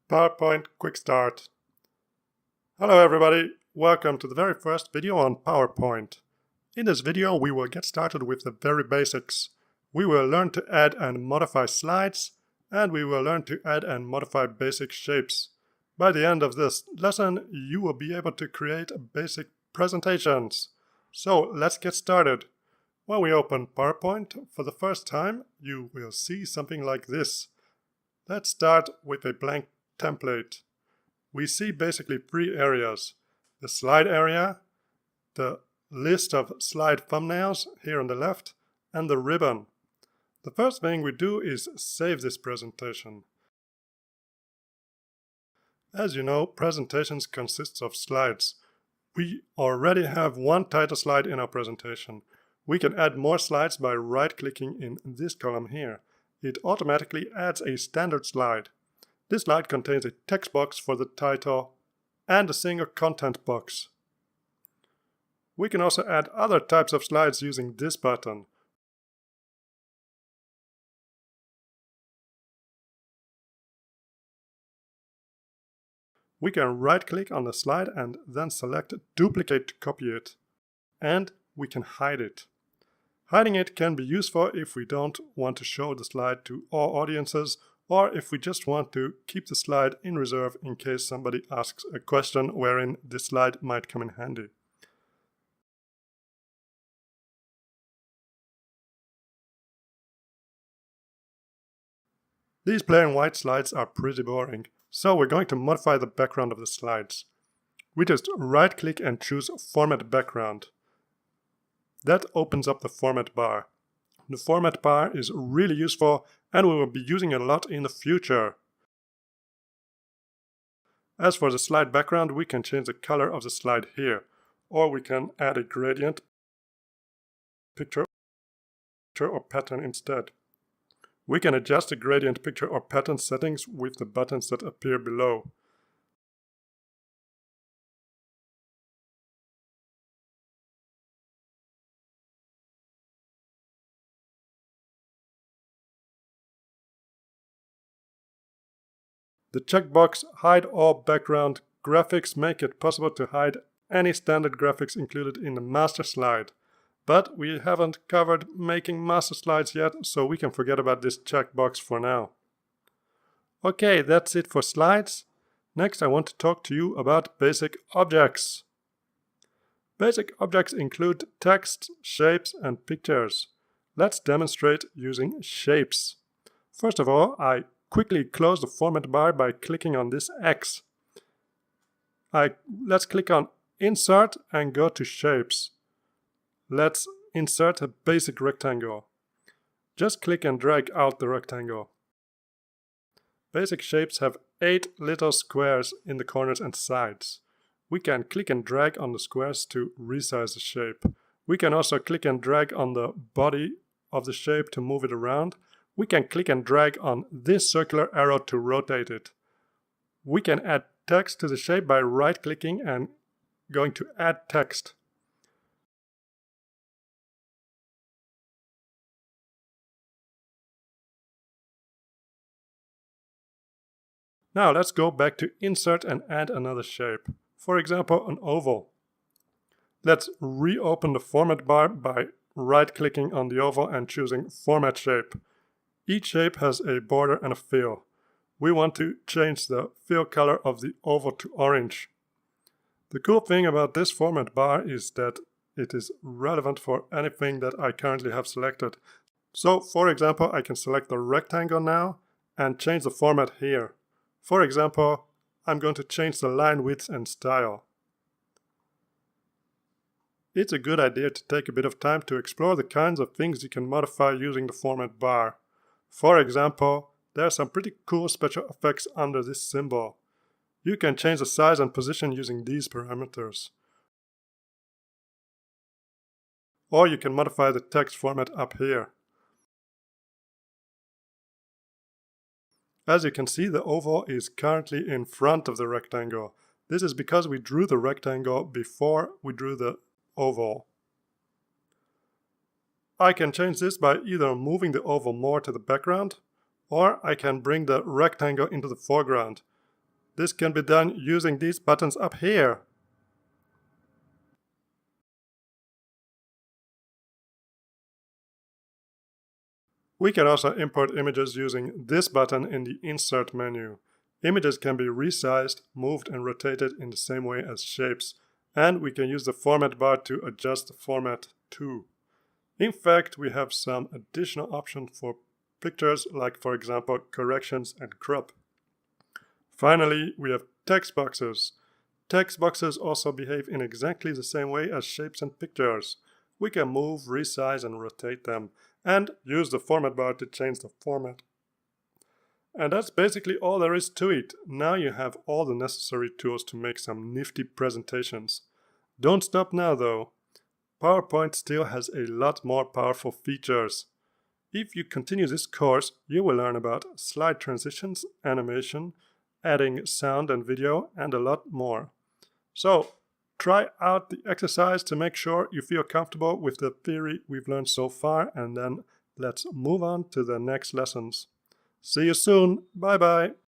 PowerPoint Quick Start. Hello everybody, welcome to the very first video on PowerPoint. In this video we will get started with the very basics. We will learn to add and modify slides, and we will learn to add and modify basic shapes. By the end of this lesson you will be able to create basic presentations. So let's get started. When we open PowerPoint for the first time, you will see something like this. Let's start with a blank template. We see basically three areas: the slide area, the list of slide thumbnails here on the left, and the ribbon. The first thing we do is save this presentation. As you know, presentations consist of slides. We already have one title slide in our presentation. We can add more slides by right-clicking in this column here. It automatically adds a standard slide. This slide contains a text box for the title and a single content box. We can also add other types of slides using this button. We can right-click on the slide and then select Duplicate to copy it. And we can hide it. Hiding it can be useful if we don't want to show the slide to all audiences, or if we just want to keep the slide in reserve in case somebody asks a question wherein this slide might come in handy. These plain white slides are pretty boring, so we're going to modify the background of the slides. We just right-click and choose Format Background. That opens up the format bar. The format bar is really useful and we will be using it a lot in the future. As for the slide background, we can change the color of the slide here, or we can add a gradient, picture or pattern instead. We can adjust the gradient, picture or pattern settings with the buttons that appear below. The checkbox Hide All Background Graphics make it possible to hide any standard graphics included in the master slide. But we haven't covered making master slides yet, so we can forget about this checkbox for now. Okay, that's it for slides. Next I want to talk to you about basic objects. Basic objects include text, shapes, and pictures. Let's demonstrate using shapes. First of all, I quickly close the format bar by clicking on this X. Let's click on Insert and go to Shapes. Let's insert a basic rectangle. Just click and drag out the rectangle. Basic shapes have 8 little squares in the corners and sides. We can click and drag on the squares to resize the shape. We can also click and drag on the body of the shape to move it around. We can click and drag on this circular arrow to rotate it. We can add text to the shape by right-clicking and going to Add Text. Now let's go back to Insert and add another shape. For example, an oval. Let's reopen the format bar by right-clicking on the oval and choosing Format Shape. Each shape has a border and a fill. We want to change the fill color of the oval to orange. The cool thing about this format bar is that it is relevant for anything that I currently have selected. So, for example, I can select the rectangle now and change the format here. For example, I'm going to change the line width and style. It's a good idea to take a bit of time to explore the kinds of things you can modify using the format bar. For example, there are some pretty cool special effects under this symbol. You can change the size and position using these parameters. Or you can modify the text format up here. As you can see, the oval is currently in front of the rectangle. This is because we drew the rectangle before we drew the oval. I can change this by either moving the oval more to the background, or I can bring the rectangle into the foreground. This can be done using these buttons up here. We can also import images using this button in the Insert menu. Images can be resized, moved and rotated in the same way as shapes, and we can use the format bar to adjust the format too. In fact, we have some additional options for pictures, like for example corrections and crop. Finally, we have text boxes. Text boxes also behave in exactly the same way as shapes and pictures. We can move, resize and rotate them, and use the format bar to change the format. And that's basically all there is to it. Now you have all the necessary tools to make some nifty presentations. Don't stop now though. PowerPoint still has a lot more powerful features. If you continue this course, you will learn about slide transitions, animation, adding sound and video, and a lot more. So, try out the exercise to make sure you feel comfortable with the theory we've learned so far, and then let's move on to the next lessons. See you soon. Bye bye.